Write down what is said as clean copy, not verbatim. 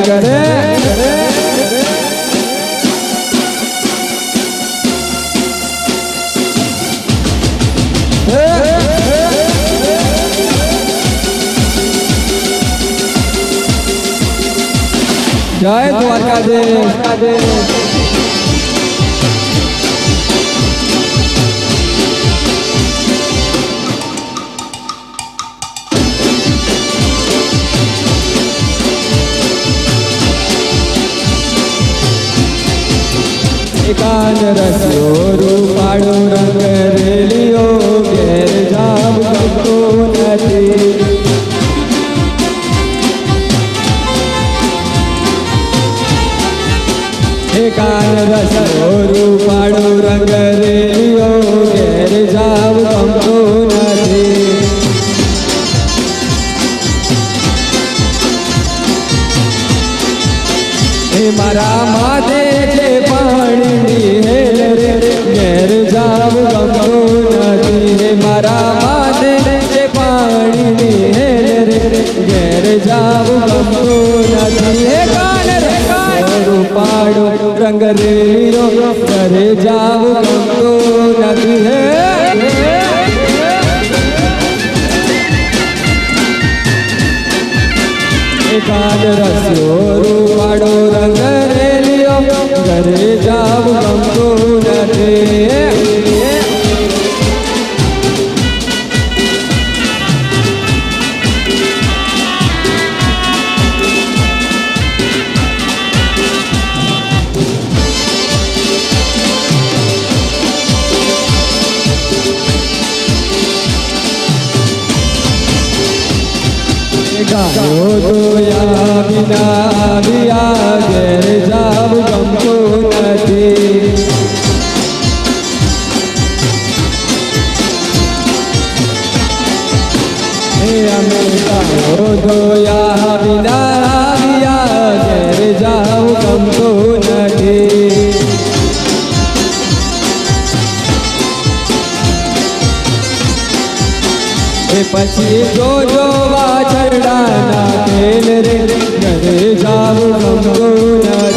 કરે જય દ્વારકાધીશ કાન રસ્યો રૂપાળો રંગ રેલિયો ઘેર જામ ગમતો નથી કાન રસ્યો રૂપાળો રંગ રેલિયો ઘેર જામ ગમતો નથી મારા માથે છે પાણીની હેલ રે ઘેર જાવ ગમતો નથી મારા માથે છે પાણીની હેલ રે ઘેર જાવ ગમતો નથી હે કાન રે રૂપાળો રંગ રેલિયો ઘરે જાવ ગમતો નથી હે કાન રસ્યો રૂપાળો રંગ રેલિયો ઘરે જાવ ગમતો નથી ગાયો દોયા વિના વિયા ઘેર જાવ ગમતો નથી અમે ગાયો દોયા વિના વિયા ઘેર જાવ ગમતો નથી પછી જોજો વાછરડાના ખેલ રે ઘરે જાવ ગમતો નથી